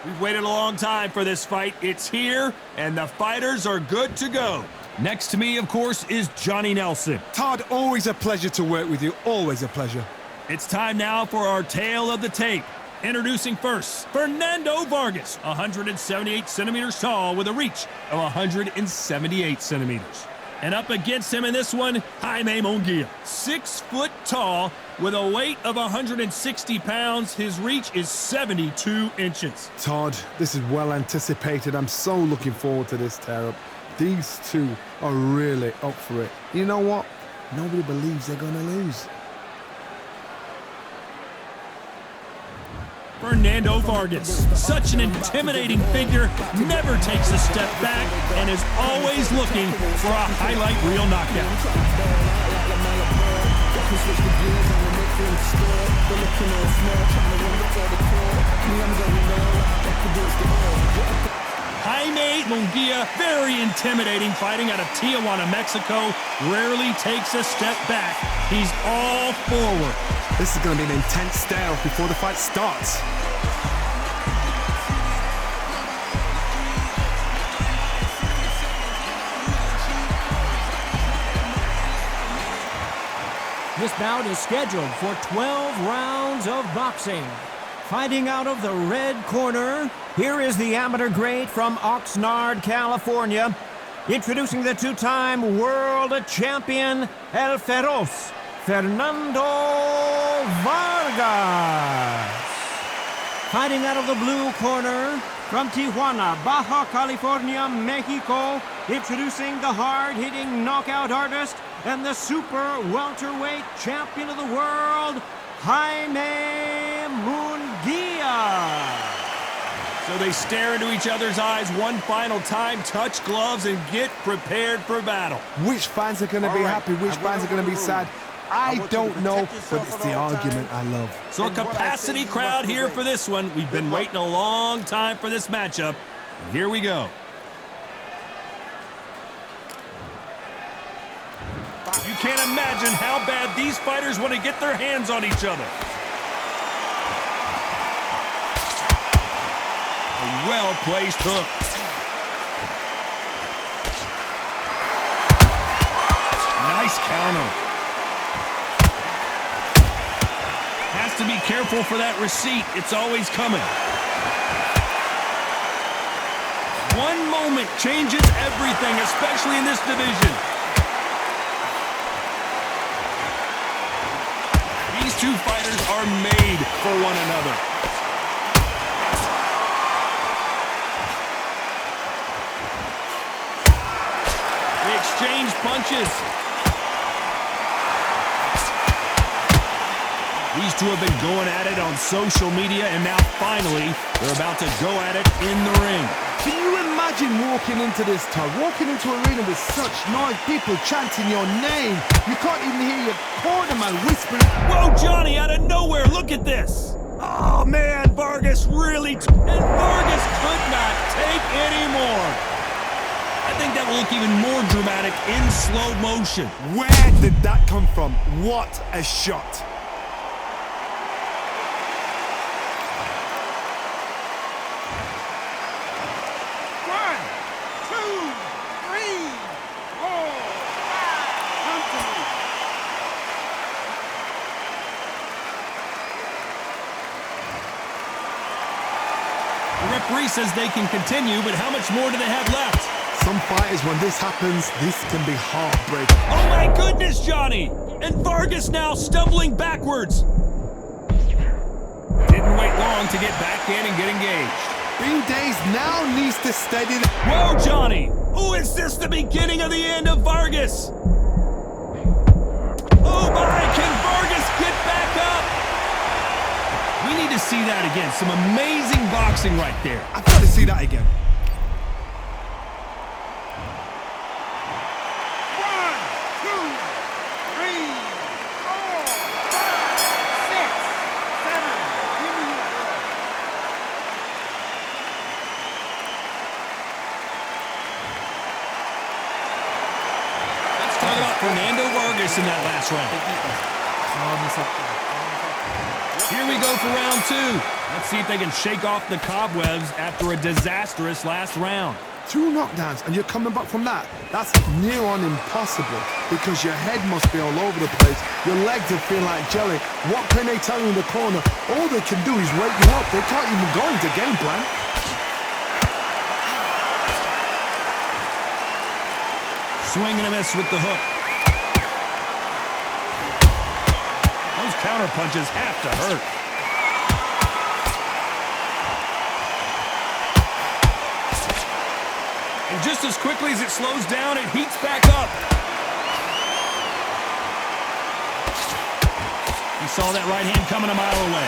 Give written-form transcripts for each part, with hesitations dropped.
We've waited a long time for this fight. It's here, and the fighters are good to go. Next to me, of course, is Johnny Nelson. Todd, always a pleasure to work with you. Always a pleasure. It's time now for our tale of the tape. Introducing first, Fernando Vargas, 178 centimeters tall with a reach of 178 centimeters. And up against him in this one, Jaime Munguia, 6 foot tall with a weight of 160 pounds. His reach is 72 inches. Todd, this is well anticipated. I'm so looking forward to this tear-up. These two are really up for it. You know what? Nobody believes they're going to lose. Fernando Vargas, such an intimidating figure, never takes a step back and is always looking for a highlight reel knockout. Jaime Munguia, very intimidating, fighting out of Tijuana, Mexico, rarely takes a step back. He's all forward. This is going to be an intense stare-off before the fight starts. This bout is scheduled for 12 rounds of boxing. Fighting out of the red corner, here is the amateur great from Oxnard, California, introducing the two-time world champion El Feroz, Fernando Vargas. Fighting out of the blue corner, from Tijuana, Baja California, Mexico, introducing the hard-hitting knockout artist and the super welterweight champion of the world, Jaime Munguia. So they stare into each other's eyes one final time, touch gloves, and get prepared for battle. Which fans are going to be happy? Which fans are going to be sad? I don't know, but it's the argument I love. So a capacity crowd here for this one. We've been waiting a long time for this matchup. And here we go. You can't imagine how bad these fighters want to get their hands on each other. A well-placed hook. Nice counter. Has to be careful for that receipt. It's always coming. One moment changes everything, especially in this division. These two fighters are made for one another. They exchange punches. These two have been going at it on social media, and now finally, they're about to go at it in the ring. Can you imagine walking into this, Todd? Walking into an arena with such noise, people chanting your name. You can't even hear your cornerman whispering. Whoa, Johnny, out of nowhere, look at this. Oh, man, Vargas really... and Vargas could not take any more. I think that will look even more dramatic in slow motion. Where did that come from? What a shot. The referee says they can continue, but how much more do they have left? Some fighters, when this happens, this can be heartbreaking. Oh my goodness, Johnny! And Vargas now stumbling backwards. Didn't wait long to get back in and get engaged. Bing Days now needs to steady. Whoa, Johnny! Oh, is this the beginning of the end of Vargas? Oh my, can Vargas get back up? We need to see that again. Some amazing boxing right there. I've got to see that again. Talk about Fernando Vargas in that last round. Here we go for round 2. Let's see if they can shake off the cobwebs after a disastrous last round. 2 knockdowns and you're coming back from that. That's near on impossible because your head must be all over the place. Your legs are feeling like jelly. What can they tell you in the corner? All they can do is wake you up. They can't even go into game plan. Swing and a miss with the hook. Those counter punches have to hurt. And just as quickly as it slows down, it heats back up. He saw that right hand coming a mile away.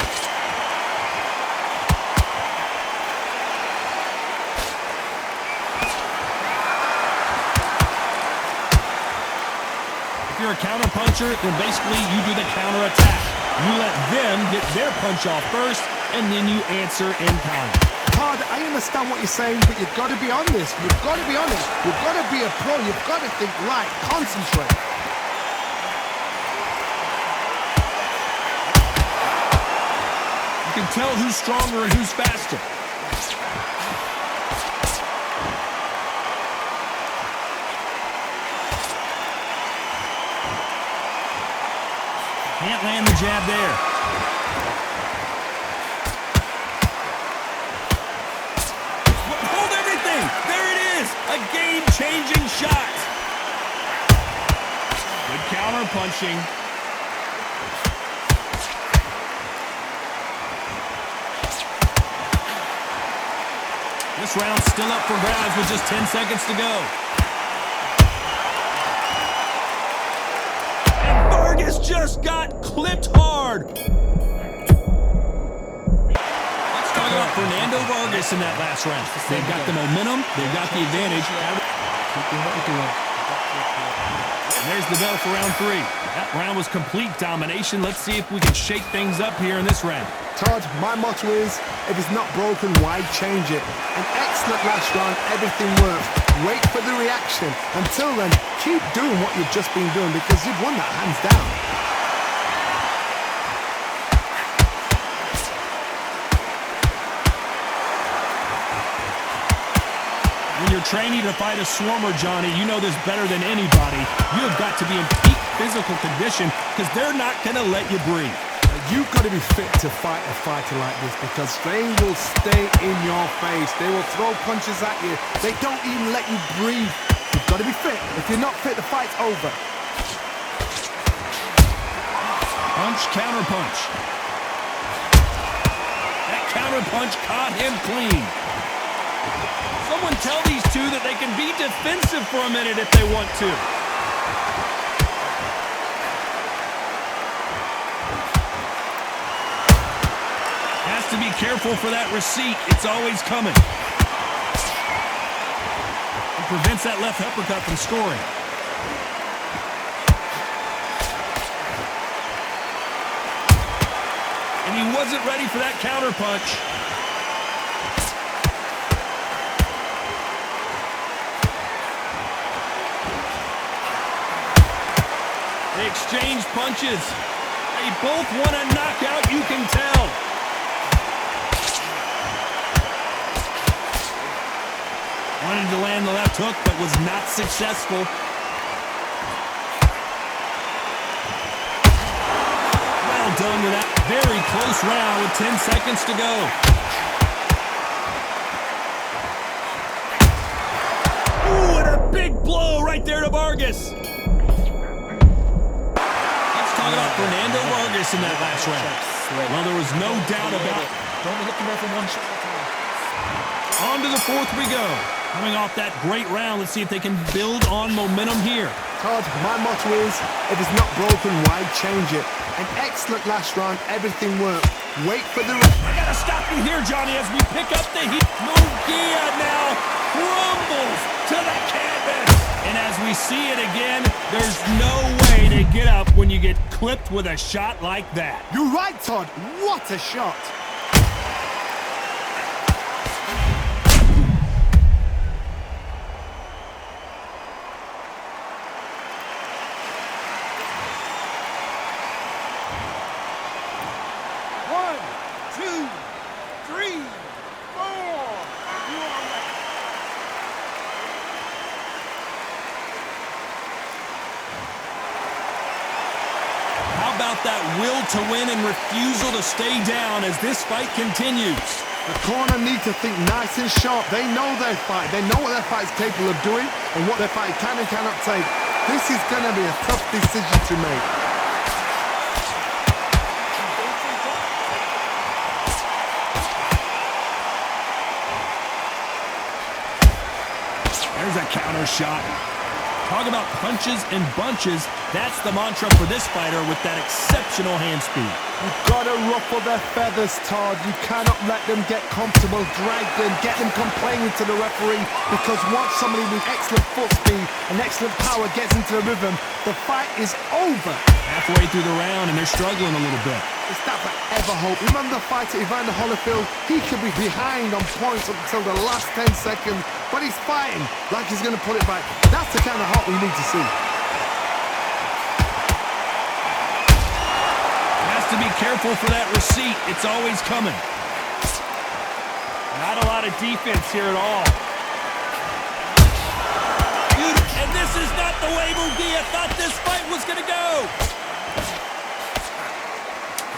If you're a counter puncher, then basically you do the counter attack. You let them get their punch off first, and then you answer in kind. Todd, I understand what you're saying, but you've got to be honest. You've got to be honest. You've got to be a pro. You've got to think right. Concentrate. You can tell who's stronger and who's faster. Can't land the jab there. Hold everything! There it is! A game-changing shot! Good counter punching. This round's still up for grabs with just 10 seconds to go. And Vargas just got clipped hard. Let's talk about Fernando Vargas in that last round. They've got the momentum. They've got the advantage. And there's the bell for round 3. That round was complete domination. Let's see if we can shake things up here in this round. Todd, my motto is, if it's not broken, why change it? An excellent last round, everything works. Wait for the reaction. Until then, keep doing what you've just been doing because you've won that hands down. When you're training to fight a swarmer, Johnny, you know this better than anybody. You have got to be in peak physical condition because they're not going to let you breathe. You've got to be fit to fight a fighter like this because they will stay in your face. They will throw punches at you. They don't even let you breathe. You've got to be fit. If you're not fit, the fight's over. Punch, counter punch. That counter punch caught him clean. Someone tell these two that they can be defensive for a minute if they want to. To be careful for that receipt. It's always coming. It prevents that left uppercut from scoring. And he wasn't ready for that counter punch. They exchange punches. They both want a knockout, you can tell. Wanted to land the left hook, but was not successful. Well done with that very close round with 10 seconds to go. Ooh, and a big blow right there to Vargas. Let's talk about Fernando Vargas in that last round. Well, there was no doubt about it. Don't be looking there for one shot at a time. On to the 4th we go. Coming off that great round, let's see if they can build on momentum here. Todd, my motto is, if it's not broken, why change it? An excellent last round, everything worked. Wait for the... I gotta stop you here, Johnny, as we pick up the heat. Munguia now crumbles to the canvas. And as we see it again, there's no way to get up when you get clipped with a shot like that. You're right, Todd. What a shot. that will to win and refusal to stay down as this fight continues. The corner need to think nice and sharp. They know their fight. They know what their fight's capable of doing and what their fight can and cannot take. This is going to be a tough decision to make. There's a counter shot. Talk about punches and bunches. That's the mantra for this fighter with that exceptional hand speed. You've got to ruffle their feathers, Todd. You cannot let them get comfortable, drag them, get them complaining to the referee, because once somebody with excellent foot speed and excellent power gets into the rhythm, the fight is over. Halfway through the round and they're struggling a little bit. It's that forever hope. Remember the fight at Evander Holyfield? He could be behind on points up until the last 10 seconds, but he's fighting like he's going to put it back. That's the kind of hope we need to see. To be careful for that receipt. It's always coming. Not a lot of defense here at all. And this is not the way Munguia thought this fight was going to go.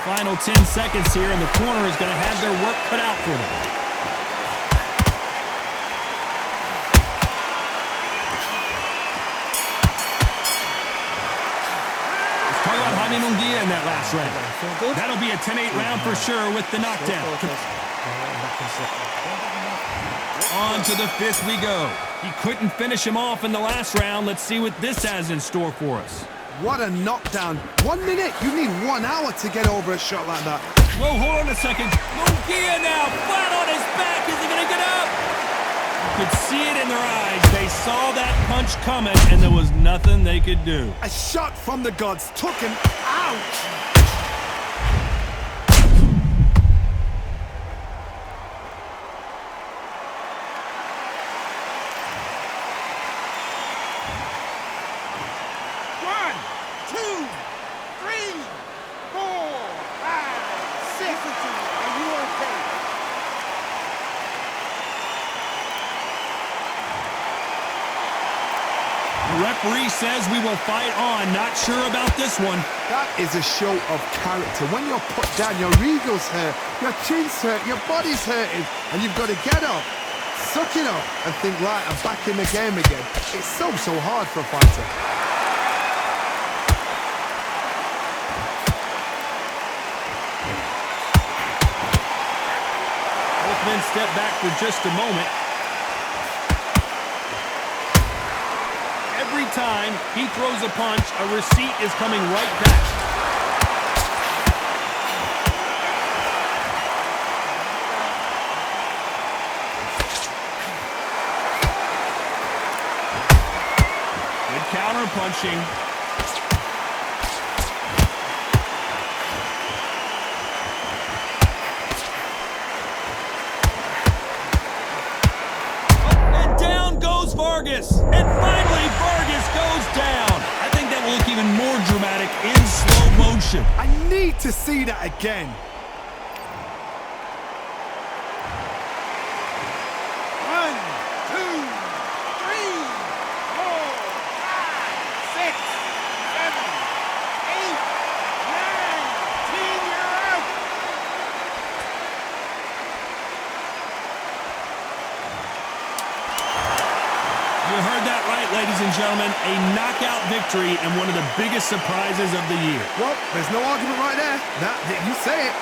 Final 10 seconds here, and the corner is going to have their work cut out for them. Munguia in that last round. That'll be a 10-8 round for sure with the knockdown. On to the fifth we go. He couldn't finish him off in the last round. Let's see what this has in store for us. What a knockdown. 1 minute. You need 1 hour to get over a shot like that. Whoa, hold on a second. Munguia now flat on his back. Is he going to get up? You could see it in their eyes. They saw that punch coming, and there was nothing they could do. A shot from the gods took him out. One, two, three, 4, 5, 6. Are you okay? The referee says we will fight on. Not sure about this one. That is a show of character. When you're put down, your ego's hurt, your chin's hurt, your body's hurting, and you've got to get up, suck it up, and think, right, I'm back in the game again. It's so hard for a fighter. Both men step back for just a moment. Every time he throws a punch, a receipt is coming right back. Good counter punching. And down goes Vargas. And finally, Vargas goes down. I think that will look even more dramatic in slow motion. I need to see that again. One, two, three, 4, 5, 6, 7, 8, 9, 10. You're out. You heard that right, ladies and gentlemen. A knockout victory and one of the biggest surprises of the year. Well, there's no argument right there. You say it.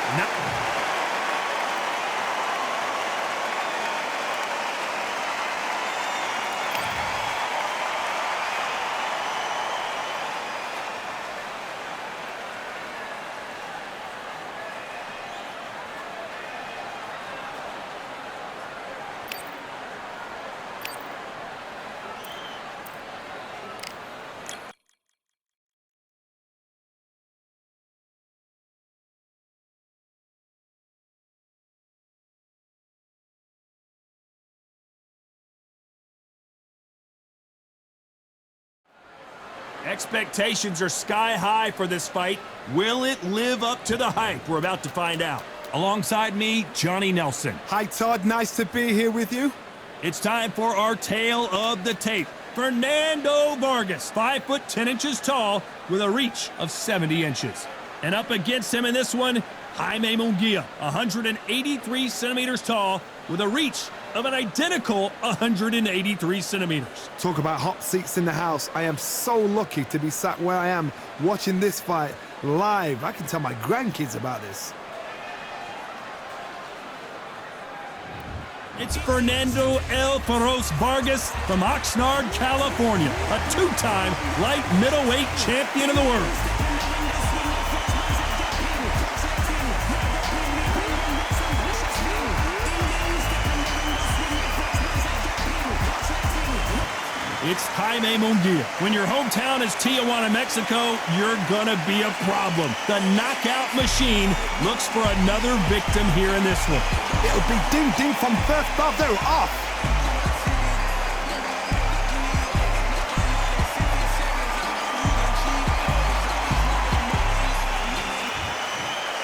Expectations are sky high for this fight. Will it live up to the hype? We're about to find out. Alongside me, Johnny Nelson. Hi, Todd. Nice to be here with you. It's time for our tale of the tape. Fernando Vargas, 5 foot 10 inches tall with a reach of 70 inches. And up against him in this one, Jaime Munguia, 183 centimeters tall, with a reach of an identical 183 centimeters. Talk about hot seats in the house. I am so lucky to be sat where I am watching this fight live. I can tell my grandkids about this. It's Fernando El Feroz Vargas from Oxnard, California, a two-time light middleweight champion of the world. It's Jaime Munguia. When your hometown is Tijuana, Mexico, you're gonna be a problem. The knockout machine looks for another victim here in this one. It'll be ding-ding from first ball. They're off.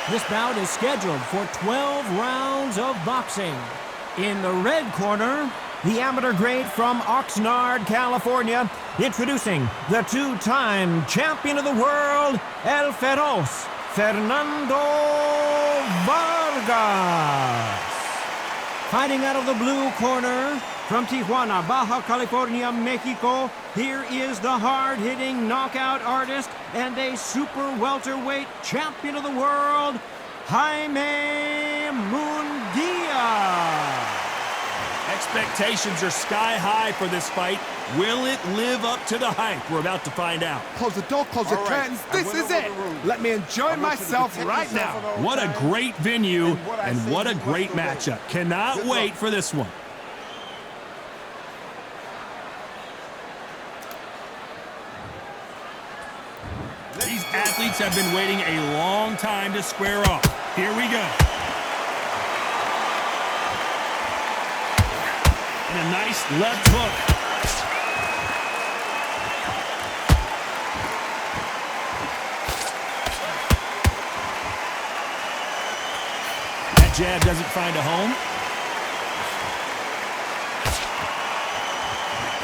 This bout is scheduled for 12 rounds of boxing. In the red corner, the amateur grade from Oxnard, California, introducing the two-time champion of the world, El Feroz, Fernando Vargas. Fighting out of the blue corner, from Tijuana, Baja California, Mexico, here is the hard-hitting knockout artist and a super welterweight champion of the world, Jaime Munguia. Expectations are sky high for this fight. Will it live up to the hype? We're about to find out. Close the door, close the curtains. This is it. Let me enjoy myself right now. What a great venue and what a great matchup. Cannot wait for this one. These athletes have been waiting a long time to square off. Here we go. And a nice left hook. That jab doesn't find a home.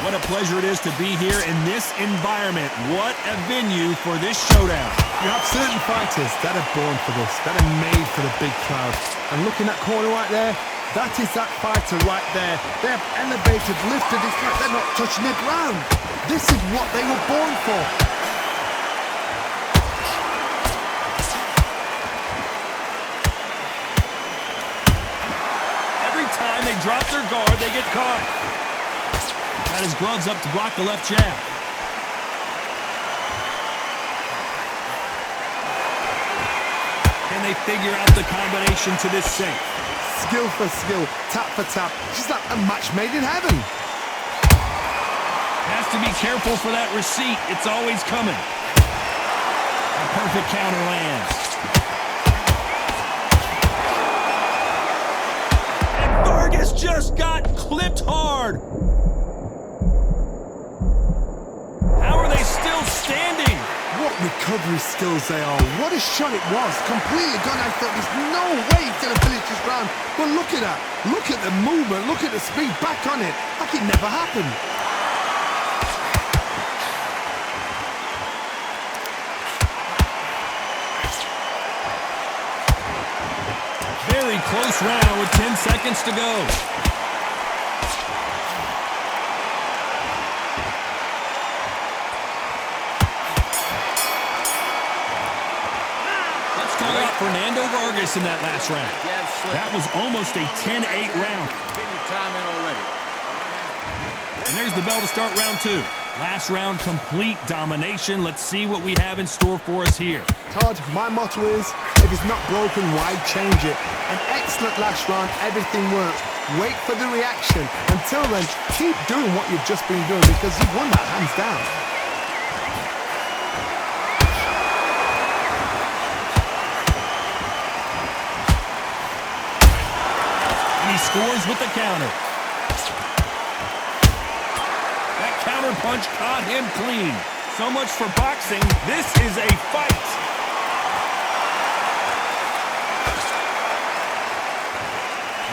What a pleasure it is to be here in this environment. What a venue for this showdown. You have certain fighters that are born for this, that are made for the big crowd. And looking at corner right there, that is that fighter right there. They have elevated, lifted, it's like they're not touching the ground. This is what they were born for. Every time they drop their guard, they get caught. Got his gloves up to block the left jab. Can they figure out the combination to this safe? Skill for skill, tap for tap. Just like a match made in heaven. Has to be careful for that receipt. It's always coming. A perfect counter lands. And Vargas just got clipped hard. How are they still standing? What recovery skills they are. What a shot it was. Completely gone. I thought there's no way he's going to finish this round. But look at that. Look at the movement. Look at the speed. Back on it. Like it never happened. Very close round with 10 seconds to go. Fernando Vargas in that last round. That was almost a 10-8 round. And there's the bell to start round two. Last round, complete domination. Let's see what we have in store for us here. Todd, my motto is, if it's not broken, why change it? An excellent last round, everything works. Wait for the reaction. Until then, keep doing what you've just been doing because you've won that hands down. He scores with the counter. That counter punch caught him clean. So much for boxing. This is a fight.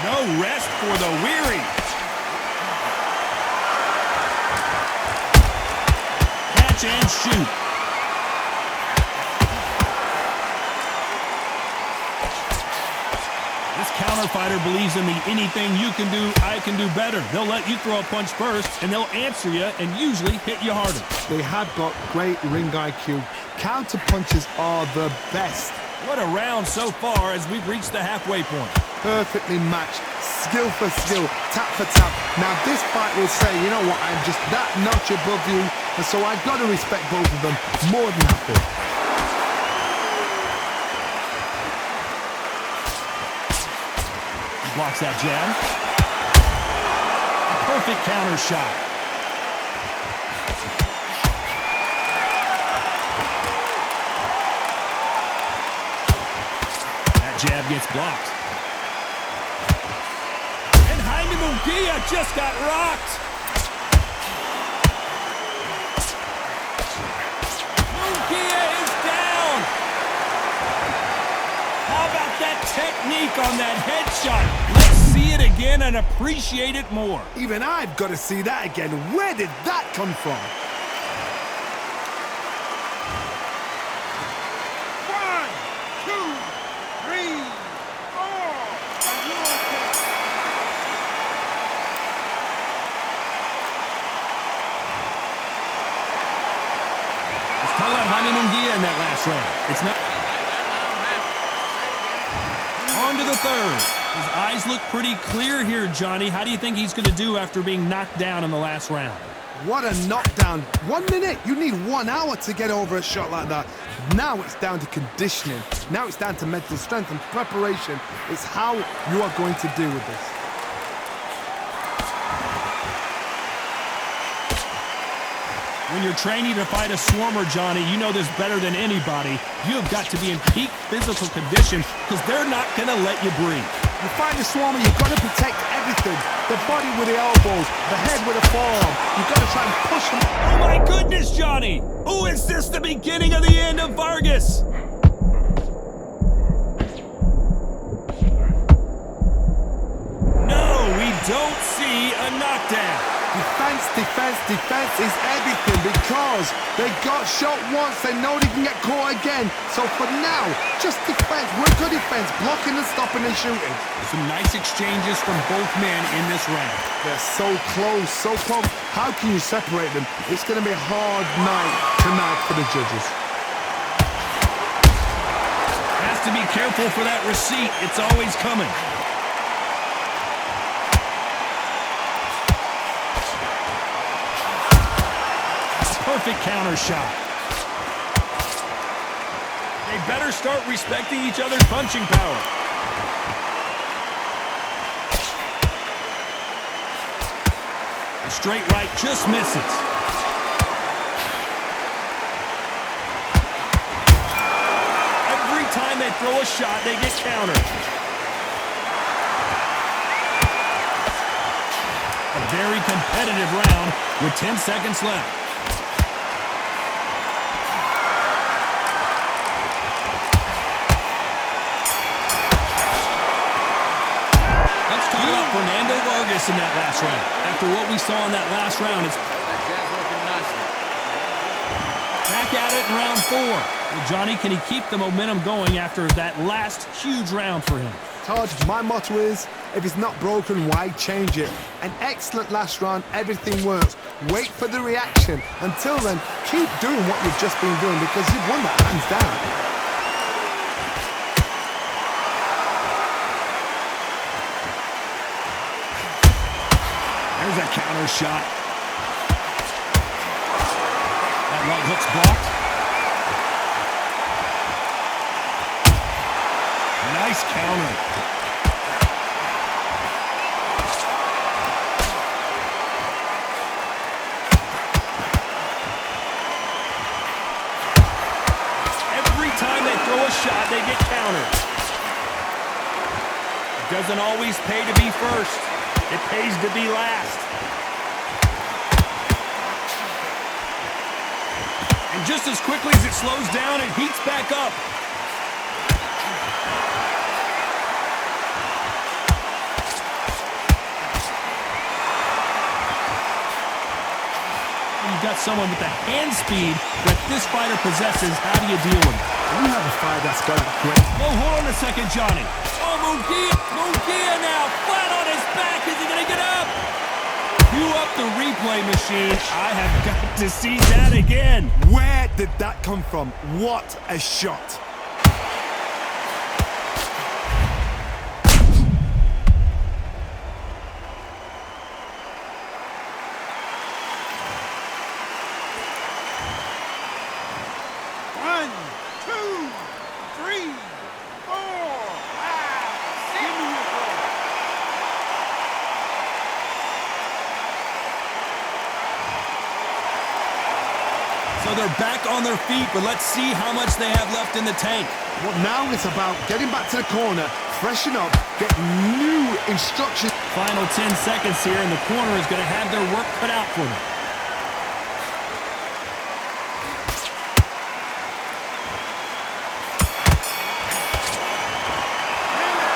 No rest for the weary. Catch and shoot. counterfighter believes in the anything you can do, I can do better. They'll let you throw a punch first, and they'll answer you and usually hit you harder. They have got great ring IQ. Counter punches are the best. What a round so far as we've reached the halfway point. Perfectly matched, skill for skill, tap for tap. Now this fight will say, you know what, I'm just that notch above you, and so I've got to respect both of them more than happy. He blocks that jab. Perfect counter shot. Jab gets blocked. And Jaime Munguia just got rocked. Munguia is down. How about that technique on that headshot? Let's see it again and appreciate it more. Even I've got to see that again. Where did that come from? Jaime Munguia in that last round. It's not. On to the third. His eyes look pretty clear here, Johnny. How do you think he's going to do after being knocked down in the last round? What a knockdown. 1 minute. You need 1 hour to get over a shot like that. Now it's down to conditioning. Now it's down to mental strength and preparation. It's how you are going to deal with this. When you're training to fight a swarmer, Johnny, you know this better than anybody. You have got to be in peak physical condition because they're not going to let you breathe. You fight a swarmer, you've got to protect everything. The body with the elbows, the head with the forearm. You've got to try and push them. Oh my goodness, Johnny! Oh, is this the beginning of the end of Vargas? No, we don't see a knockdown. Defense, defense, defense is everything because they got shot once, they know they can get caught again. So for now, just defense, work good defense, blocking and stopping and shooting. Some nice exchanges from both men in this round. They're so close, so close. How can you separate them? It's going to be a hard night tonight for the judges. Has to be careful for that receipt. It's always coming. Perfect counter shot. They better start respecting each other's punching power. The straight right just misses. Every time they throw a shot, they get countered. A very competitive round with 10 seconds left. Fernando Vargas in that last round. After what we saw in that last round, it's back at it in round 4. Well, Johnny, can he keep the momentum going after that last huge round for him? Todd, my motto is, if it's not broken, why change it? An excellent last round, everything works. Wait for the reaction. Until then, keep doing what you've just been doing because you've won that hands down. There's a counter shot. That right hook's blocked. Nice counter. Every time they throw a shot, they get countered. It doesn't always pay to be first. It pays to be last. And just as quickly as it slows down, it heats back up. You've got someone with the hand speed that this fighter possesses. How do you deal with it? You have a fight that's got great. Oh, hold on a second, Johnny. Oh, Munguia. Munguia now flat on his back. Is he going to get up? Cue up the replay machine. I have got to see that again. Where did that come from? What a shot. So they're back on their feet, but let's see how much they have left in the tank. Well, now it's about getting back to the corner, freshen up, get new instructions. Final 10 seconds here, and the corner is going to have their work cut out for them.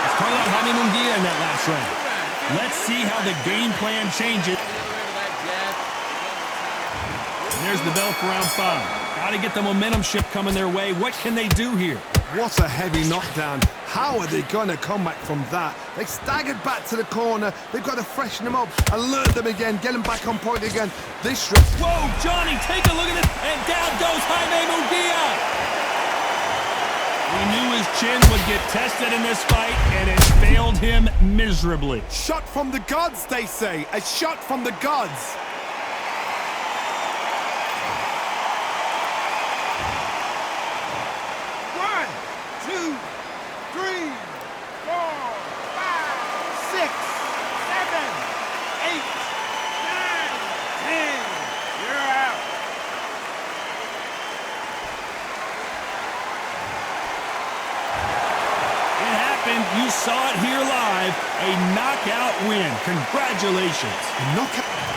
It's Carlos Jaime Munguia in that last round. Let's see how the game plan changes. And there's the bell for round 5. Got to get the momentum shift coming their way. What can they do here? What a heavy knockdown. How are they going to come back from that? They staggered back to the corner. They've got to freshen them up, alert them again, get them back on point again. This... Whoa, Johnny, take a look at it. And down goes Jaime Munguia. We knew his chin would get tested in this fight, and it failed him miserably. Shot from the gods, they say. A shot from the gods. You saw it here live, a knockout win. Congratulations. Knockout.